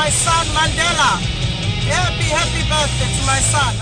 my son Mandela. Happy birthday to my son.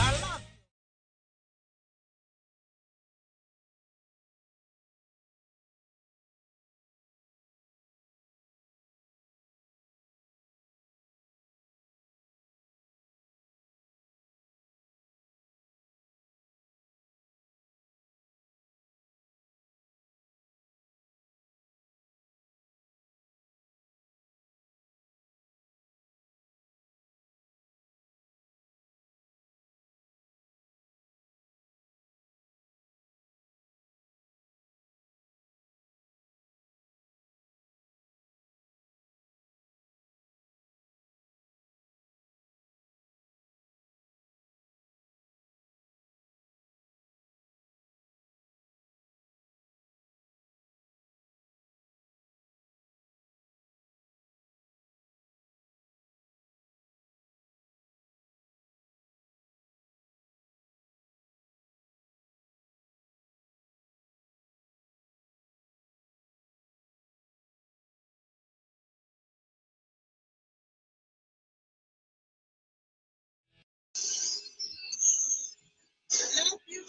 I love you.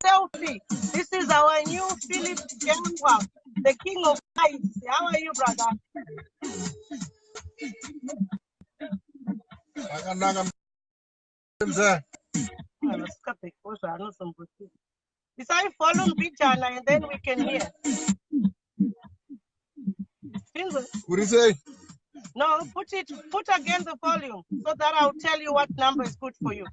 Selfie. This is our new Philip Gangwa, the king of lights. How are you, brother? It's I follow Bichana and then we can hear. What do you say? No, put again the volume so that I'll tell you what number is good for you.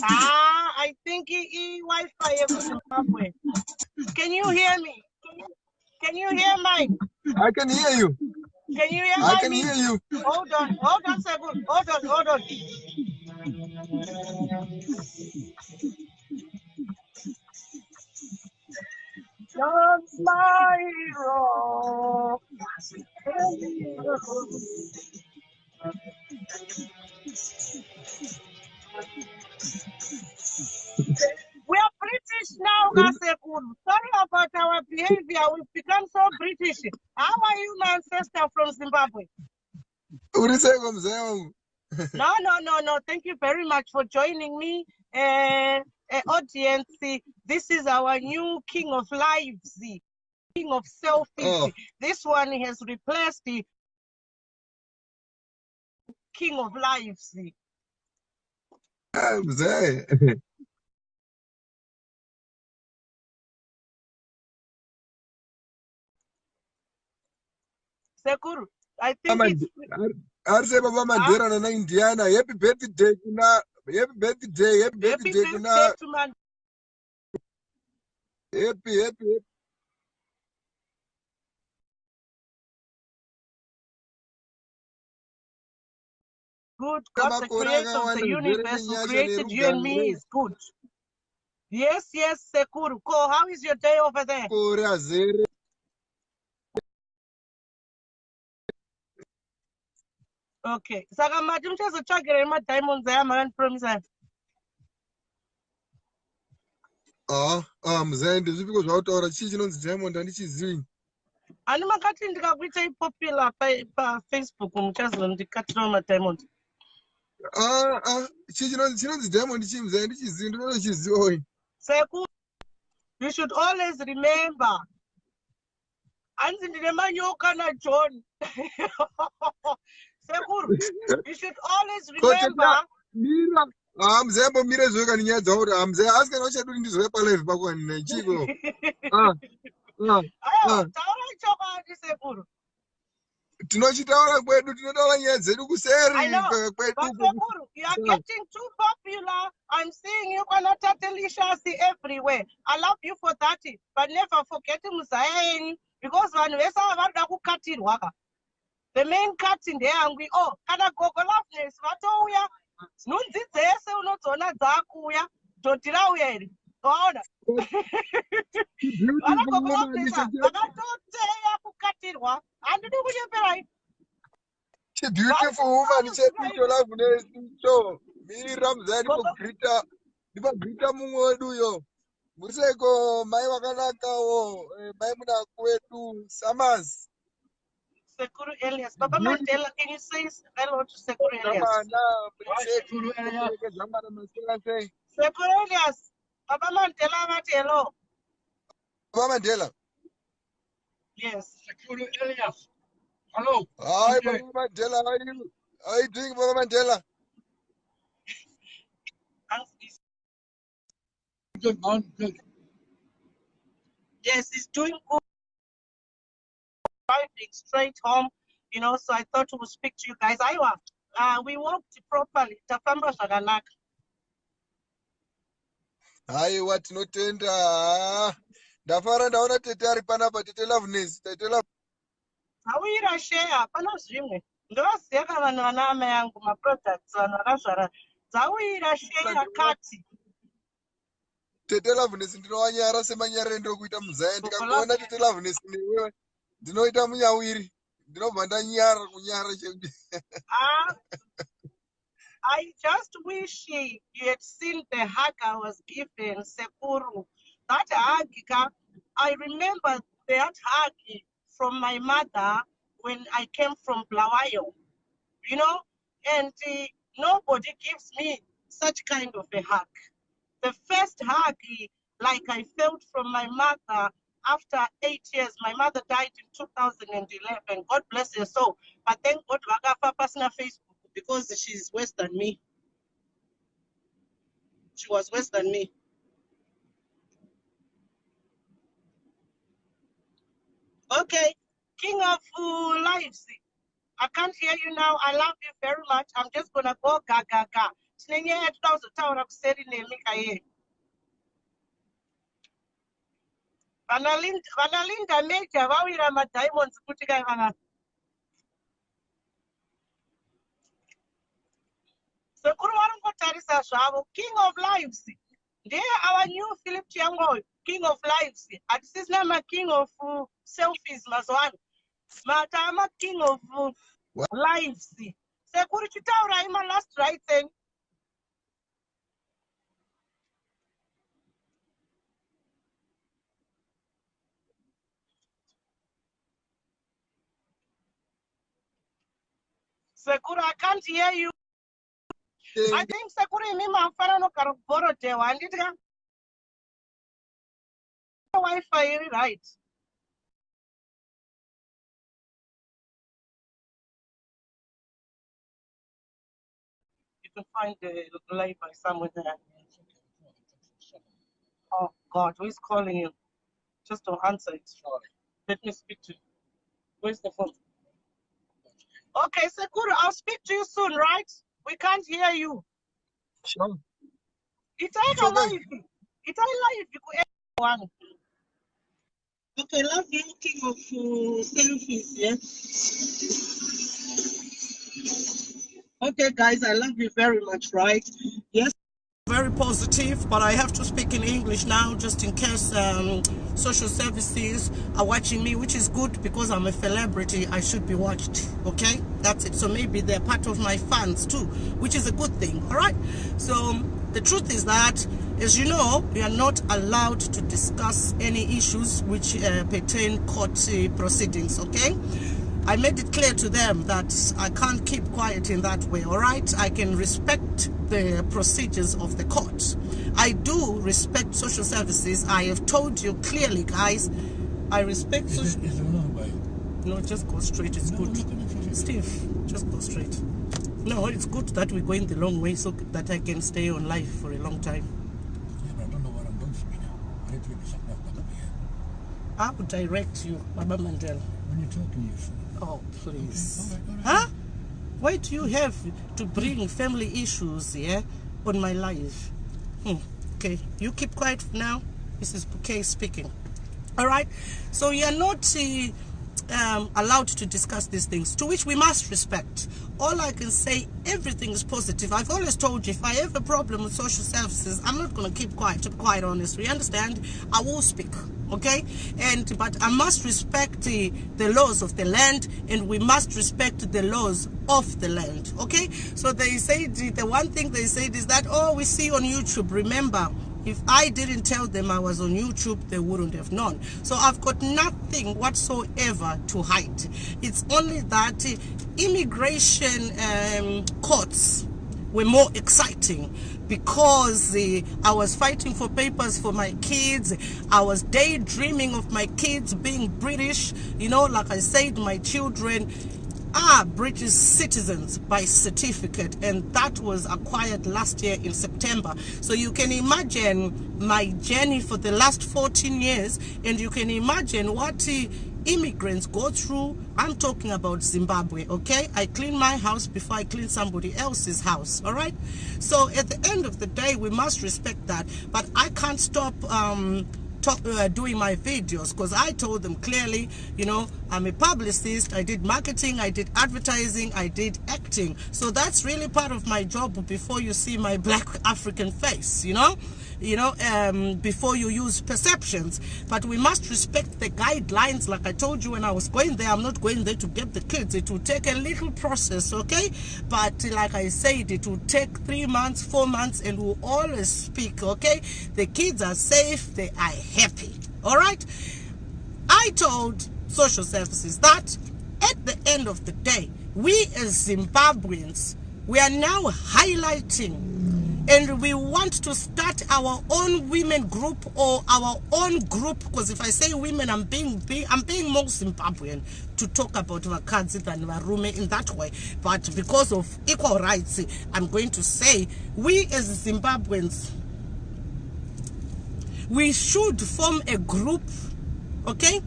I think Wi-Fi in Zimbabwe. Can you hear me? Can you hear mine? I can hear you. Can you hear I can hear you. Hold on, second. Hold on. Just my hero. We are British now, Gasekuru. Sorry about our behavior. We've become so British. How are you, my ancestor from Zimbabwe? What do you say, No. Thank you very much for joining me. Audience, this is our new king of lives, king of selfies. Oh. This one has replaced the king of lives. Sekuru, I think it's Baba Mandela na Indiana. Happy birthday kuna. Happy birthday kuna. Happy. Good. God, the creator of the universe who created you and me is good. Yes, Sekuru. How is your day over there? Okay. Saka madam chazo chagere ma diamonds ya man promise. Mzee ndizvipiko zvautaura chii chinonzi diamond handichizivi. Ani makati ndikakuita popular pa Facebook muchazo ndikatira ma diamond. Chinonzi diamond chii mzee handichizivi ndinochiziva. Sekuru, you should always remember. Anzi ndine manyoka na John. Sekuru, you should always remember. Mzee mire zvoka ninyadza kuti mzee asikana uchaduri ndizove palive pako nechiko. Taura chokwadi Sekuru. Tinochitaura kwedu tinotaura nyaya dzedu kuseri kwedu. But Sekuru, you are getting too popular. I'm seeing you on Tatelicious everywhere. I love you for that, but never forget Muzayeni because when we saw about the main cutting there and we kana gogo loveness vatouya nunzi dzese unodzona dzakuya totirauya iri waona vana gogo loveness vakatoteya kukatirwa handidi kunyeperai beautiful woman chetu loveness so mira mzani kugrita Ndipagwita mumwe weduyo. Museko mai wakanakawo, mai munaku wedu Summers. Sekuru Elias. Baba Mandela, can you say hello to Sekuru Elias? Sekuru Elias. Sekuru Elias. Baba Mandela, hello. Baba Mandela. Yes. Sekuru Elias. Hello. Hi, Baba Mandela. How are you doing, Baba Mandela? Good, man. Good. Yes, he's doing good. Driving straight home, you know, so I thought we'll speak to you guys. We walked properly. Tafamba Shaganaka. Aiwa tinotenda. Ndafara ndaona tete ari panapa, tete Loveness. Tete Loveness. Hawira share pana zvimwe. Ndoziya kana vanhu vana amai yangu ma products vanhu vakazvara. Dzawira share kati. Tete Loveness ndinowanyara semanyara ndokuita muzaya ndikakuona Tete Loveness newewe ndinoita munyawiri ndinobva ndanyara kunyara chekuti. I just wish you had seen the hug I was given, Sekuru. That hug, I remember that hug from my mother when I came from Blawayo, you know, and nobody gives me such kind of a hug. The first hug, like I felt from my mother after 8 years. My mother died in 2011. God bless her soul. But thank God, Wagafa personal Facebook because she's worse than me. She was worse than me. Okay, King of Lives. I can't hear you now. I love you very much. I'm just gonna go gaga. Vanalinda Major vawira madiamonds kuti kai kana. Sekuru varongotarisa zvavo. King of Lives. They our new Philip Chiango, King of Lives. Atisisina ma King of selfies mazwani. Matama King of Lives. Sekuru chitaura ima last right then. Sekuru, I can't hear you. I think Sekuru Mima Farano Karaboro Dewa and it Wi-Fi, right? You can find the live by somewhere there. Oh God, who is calling you? Just don't answer it. Let me speak to you. Where's the phone? Okay, Sekuru, I'll speak to you soon, right? We can't hear you. Sure. It's all live. It's all live. One. Okay, love you, King of selfies, yeah? Okay, guys, I love you very much, right? Yes. Very positive, but I have to speak in English now just in case social services are watching me, which is good because I'm a celebrity. I should be watched, okay? That's it. So maybe they're part of my fans too, which is a good thing, all right? So the truth is that, as you know, we are not allowed to discuss any issues which pertain court proceedings, okay? I made it clear to them that I can't keep quiet in that way, all right? I can respect the procedures of the court. I do respect social services. I have told you clearly, guys, I respect social... Is there another way? No, just go straight. It's good. Steve, just go straight. No, it's good that we're going the long way so that I can stay on life for a long time. Yeah, but I don't know what I'm going to be now. I need to be something I've got to be here. I will direct you, Baba Mandela. When you're talking, you should. Oh, please. Okay, all right. Huh? Why do you have to bring family issues here on my life? Okay, you keep quiet now. This is Bouquet speaking. All right? So you are not allowed to discuss these things, to which we must respect. All I can say, everything is positive. I've always told you, if I have a problem with social services, I'm not going to keep quiet, to be quite honest. You understand? I will speak. okay? But I must respect the laws of the land, and we must respect the laws of the land, okay? So they said, the one thing they said is that, oh, we see on YouTube. Remember, if I didn't tell them I was on YouTube, they wouldn't have known. So I've got nothing whatsoever to hide. It's only that immigration courts were more exciting, because I was fighting for papers for my kids. I was daydreaming of my kids being British. You know, like I said, my children are British citizens by certificate, and that was acquired last year in September. So you can imagine my journey for the last 14 years, and you can imagine what immigrants go through. I'm talking about Zimbabwe, okay? I clean my house before I clean somebody else's house, all right? So at the end of the day, we must respect that. But I can't stop doing my videos, because I told them clearly, you know, I'm a publicist. I did marketing, I did advertising, I did acting. So that's really part of my job before you see my black African face, you know, before you use perceptions. But we must respect the guidelines. Like I told you when I was going there, I'm not going there to get the kids. It will take a little process, okay? But like I said, it will take 3 months, 4 months, and we'll always speak, okay? The kids are safe, they are happy, all right? I told social services that at the end of the day, we as Zimbabweans, we are now highlighting, and we want to start our own women group, or our own group, because if I say women, I'm being more Zimbabwean to talk about Vakadzi than Varume in that way. But because of equal rights, I'm going to say we as Zimbabweans, we should form a group, okay?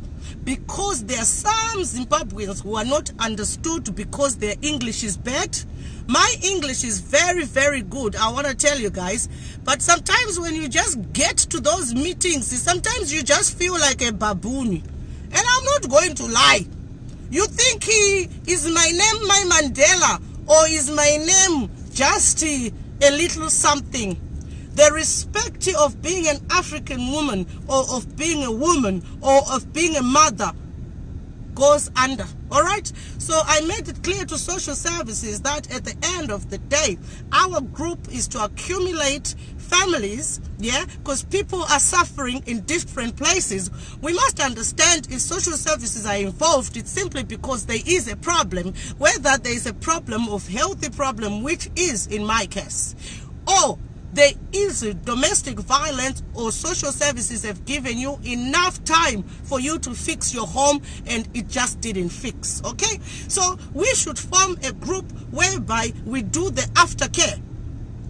Because there are some Zimbabweans who are not understood because their English is bad. My English is very, very good, I want to tell you guys. But sometimes when you just get to those meetings, sometimes you just feel like a baboon. And I'm not going to lie. You think is my name my Mandela, or is my name just a little something? The respect of being an African woman, or of being a woman, or of being a mother goes under, all right? So I made it clear to social services that at the end of the day, our group is to accumulate families, yeah, because people are suffering in different places. We must understand, if social services are involved, it's simply because there is a problem, whether there is a problem of healthy problem, which is in my case, or there is domestic violence, or social services have given you enough time for you to fix your home and it just didn't fix, okay? So we should form a group whereby we do the aftercare.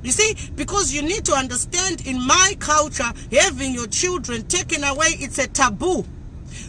You see, because you need to understand, in my culture, having your children taken away, it's a taboo.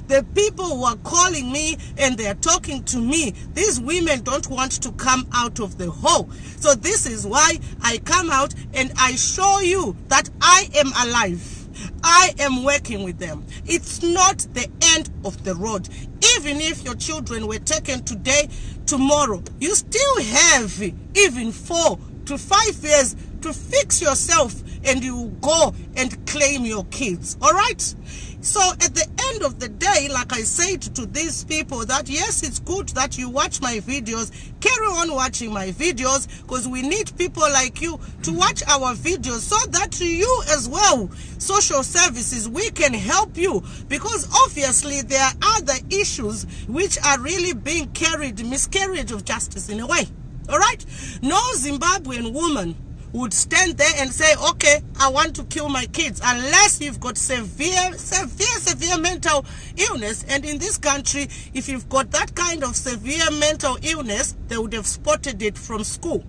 The people who are calling me and they are talking to me, these women don't want to come out of the hole. So this is why I come out and I show you that I am alive. I am working with them. It's not the end of the road. Even if your children were taken today, tomorrow, you still have even 4 to 5 years to fix yourself, and you go and claim your kids, all right? So at the end of the day, like I said to these people, that yes, it's good that you watch my videos. Carry on watching my videos, because we need people like you to watch our videos, so that you as well, social services, we can help you. Because obviously there are other issues which are really being carried, miscarriage of justice in a way, all right? No Zimbabwean woman would stand there and say, okay, I want to kill my kids, unless you've got severe mental illness. And in this country, if you've got that kind of severe mental illness, they would have spotted it from school.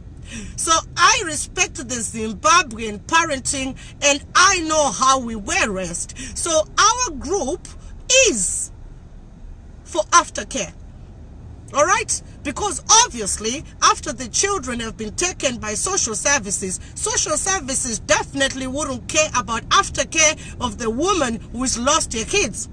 So I respect the Zimbabwean parenting, and I know how we were raised. So our group is for aftercare. All right? Because obviously, after the children have been taken by social services definitely wouldn't care about aftercare of the woman who's lost her kids.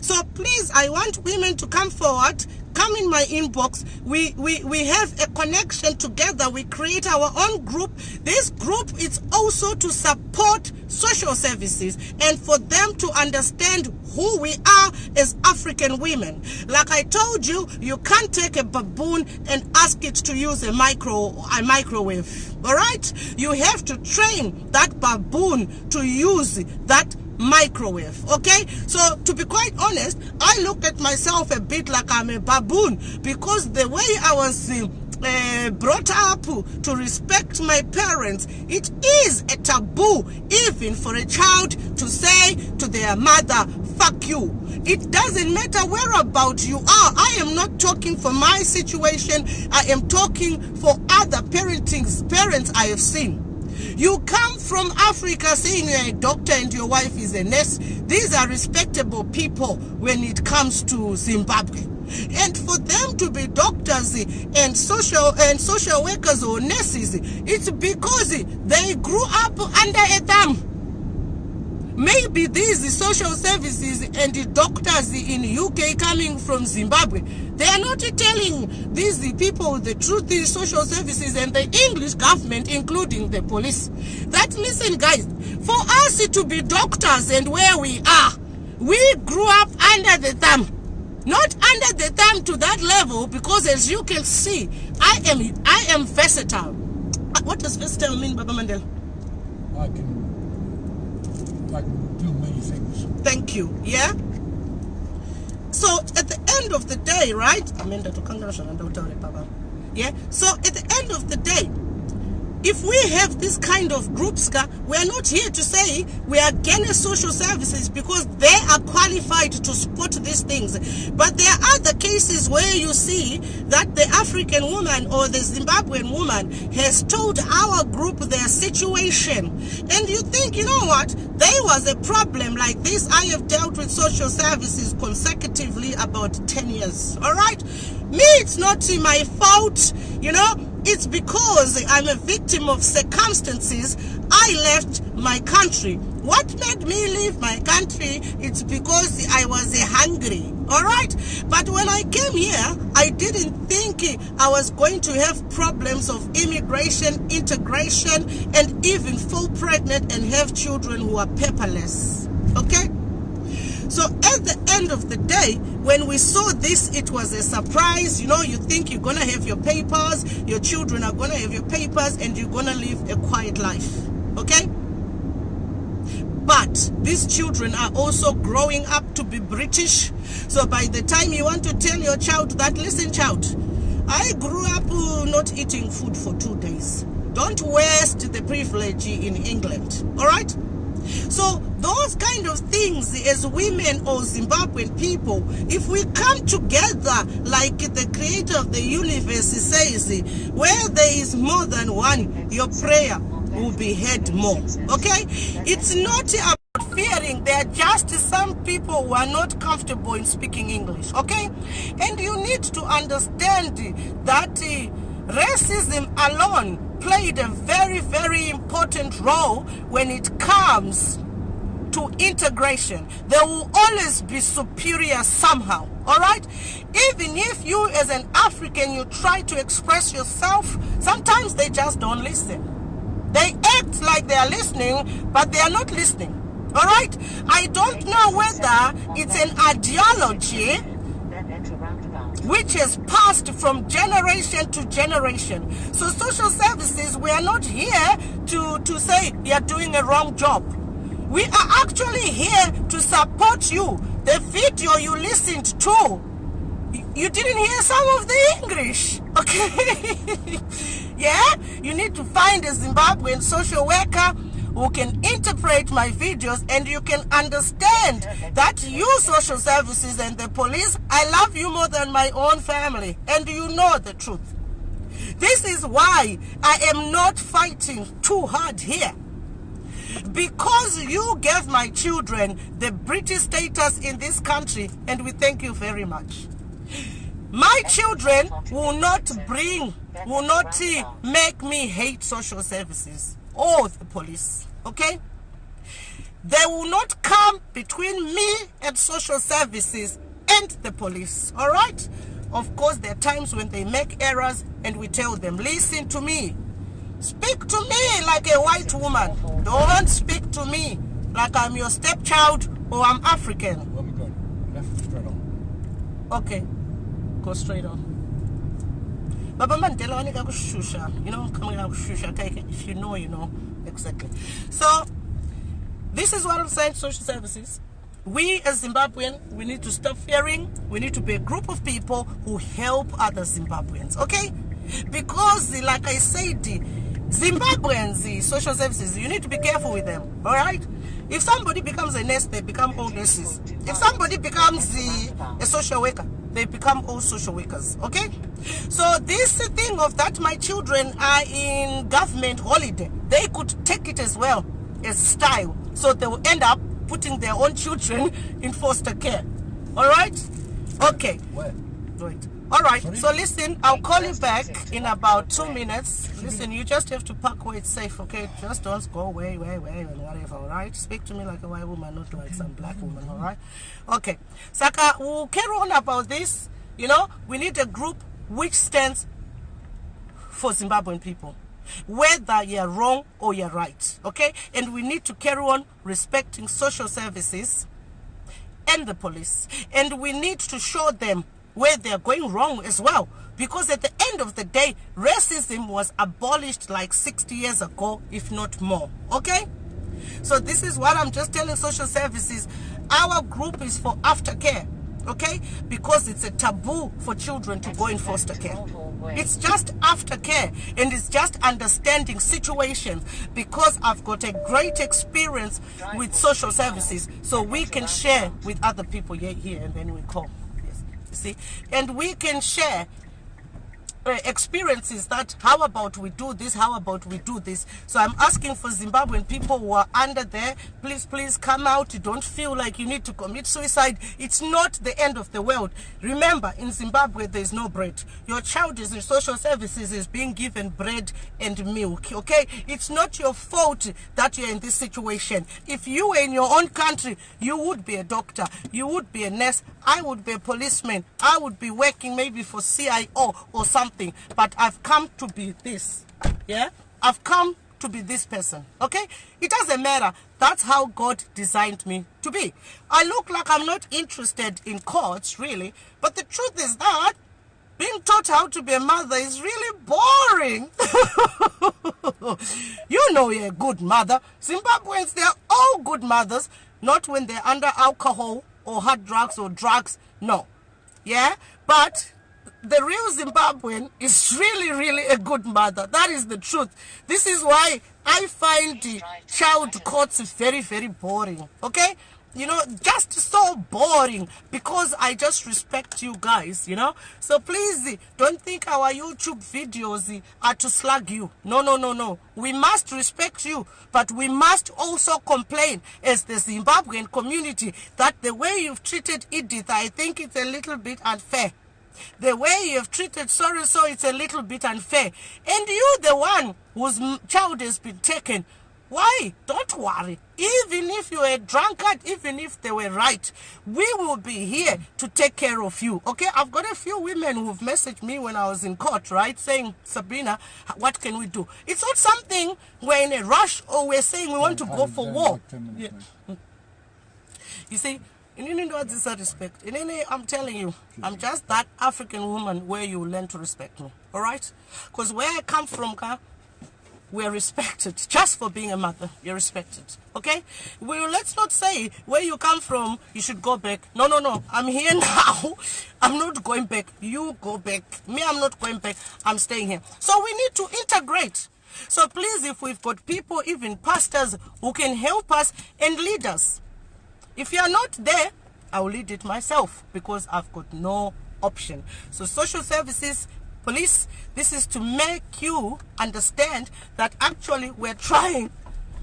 So please, I want women to come forward, come join my inbox. We have a connection together. We create our own group. This group is also to support social services and for them to understand who we are as African women. Like I told you, you can't take a baboon and ask it to use a microwave. All right? You have to train that baboon to use that microwave. Okay, so to be quite honest, I look at myself a bit like I'm a baboon, because the way I was brought up to respect my parents, it is a taboo even for a child to say to their mother, fuck you. It doesn't matter whereabout you are. I am not talking for my situation. I am talking for other parents I have seen. You come from Africa saying you're a doctor and your wife is a nurse. These are respectable people when it comes to Zimbabwe. And for them to be doctors and social workers or nurses, it's because they grew up under a thumb. Maybe these social services and the doctors in UK coming from Zimbabwe, they are not telling these people the truth, in social services and the English government, including the police, that listen guys, for us to be doctors and where we are, we grew up under the thumb. Not under the thumb to that level, because as you can see, I am versatile. What does versatile mean, Baba Mandela? I can do many things. Thank you. Yeah. So at the end of the day, right? Yeah. So at the end of the day, if we have this kind of groups, we are not here to say we are against social services because they are qualified to support these things. But there are other cases where you see that the African woman or the Zimbabwean woman has told our group their situation. And you think, you know what? There was a problem like this. I have dealt with social services consecutively about 10 years. All right? Me, it's not my fault, you know. It's because I'm a victim of circumstances. I left my country. What made me leave my country? It's because I was hungry. All right? But when I came here, I didn't think I was going to have problems of immigration, integration, and even fall pregnant and have children who are paperless. Okay? So at the end of the day, when we saw this, it was a surprise. You know, you think you're going to have your papers, your children are going to have your papers, and you're going to live a quiet life. Okay? But these children are also growing up to be British. So by the time you want to tell your child that, listen child, I grew up not eating food for 2 days. Don't waste the privilege in England. All right? So those kind of things, as women or Zimbabwean people, if we come together like the creator of the universe says, where there is more than one, your prayer will be heard more. Okay? It's not about fearing. There are just some people who are not comfortable in speaking English. Okay? And you need to understand that racism alone played a very, very important role when it comes to integration. There will always be superior somehow. All right? Even if you as an African, you try to express yourself, sometimes they just don't listen. They act like they are listening, but they are not listening. All right? I don't know whether it's an ideology which has passed from generation to generation. So social services, we are not here to say you are doing a wrong job. We are actually here to support you. The video you listened to, you didn't hear some of the English, okay? Yeah, you need to find a Zimbabwean social worker who can interpret my videos, and you can understand that you social services and the police, I love you more than my own family, and you know the truth. This is why I am not fighting too hard here, because you gave my children the British status in this country, and we thank you very much. My children will not make me hate social services or the police, okay? They will not come between me and social services and the police, all right? Of course, there are times when they make errors and we tell them, listen to me. Speak to me like a white woman. Don't speak to me like I'm your stepchild or I'm African. Where we going? Left, straight on. Okay, go straight on. Baba Mandela, you know, coming out shusha, take it. If you know, you know exactly. So this is what I'm saying, social services. We as Zimbabwean, we need to stop fearing. We need to be a group of people who help other Zimbabweans, okay? Because, like I said, Zimbabweans, the social services, you need to be careful with them, all right? If somebody becomes a nurse, they become all nurses. If somebody becomes a social worker, they become all social workers, okay? So this thing of that my children are in government holiday, they could take it as well as style. So they will end up putting their own children in foster care. All right? Okay. Where? Wait. All right. Sorry? So listen, I'll call you back in about 2 minutes. Listen, you just have to park where it's safe, okay? Just don't go away, and whatever, all right? Speak to me like a white woman, not like some black woman, all right? Okay. Saka, we'll carry on about this. You know, we need a group which stands for Zimbabwean people, whether you're wrong or you're right, okay? And we need to carry on respecting social services and the police, and we need to show them where they're going wrong as well, because at the end of the day, racism was abolished like 60 years ago, if not more, okay? So this is what I'm just telling social services. Our group is for aftercare, okay? Because it's a taboo for children to go in foster care. It's just aftercare, and it's just understanding situations, because I've got a great experience with social services, so we can share with other people here, and then we call. Yes, you see, and we can share experiences that how about we do this, how about we do this. So I'm asking for Zimbabwean people who are under there, please come out. You don't feel like you need to commit suicide. It's not the end of the world. Remember, in Zimbabwe there's no bread. Your child is in social services, is being given bread and milk, okay? It's not your fault that you're in this situation. If you were in your own country, you would be a doctor, you would be a nurse, I would be a policeman, I would be working maybe for CIO or something. But I've come to be this, yeah? I've come to be this person, okay? It doesn't matter. That's how God designed me to be. I look like I'm not interested in courts, really, but the truth is that being taught how to be a mother is really boring. You know you're a good mother. Zimbabweans, they're all good mothers, not when they're under alcohol or hard drugs or drugs, no. Yeah? But the real Zimbabwean is really a good mother. That is the truth. This is why I find the child courts very boring, okay? You know, just so boring, because I just respect you guys, you know? So please, don't think our YouTube videos are to slug you. No. We must respect you, but we must also complain as the Zimbabwean community that the way you've treated Edith, I think it's a little bit unfair. The way you have treated so it's a little bit unfair. And you, the one whose child has been taken, why? Don't worry. Even if you're a drunkard, even if they were right, we will be here to take care of you, okay? I've got a few women who've messaged me when I was in court, right, saying, Sabina, what can we do? It's not something we're in a rush or we're saying we want to go for war. Yeah. You see, in no disrespect. I'm telling you, I'm just that African woman where you learn to respect me. All right? Because where I come from, we're respected. Just for being a mother, you're respected. Okay? Well, let's not say where you come from, you should go back. No. I'm here now. I'm not going back. You go back. Me, I'm not going back. I'm staying here. So we need to integrate. So please, if we've got people, even pastors, who can help us and lead us. If you are not there, I will lead it myself, because I've got no option. So social services, police, this is to make you understand that actually we're trying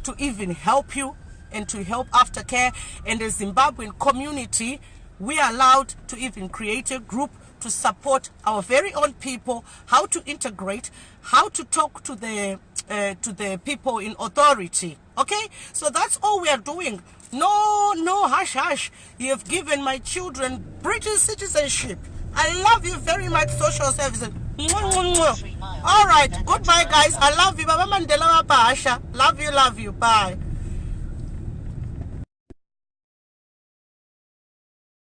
to even help you and to help aftercare. And the Zimbabwean community, we are allowed to even create a group to support our very own people, how to integrate, how to talk to the people in authority. Okay? So that's all we are doing. No hush. You have given my children British citizenship. I love you very much, social services. All right, goodbye, guys. I love you. Baba Mandela Basha. Love you, love you. Bye.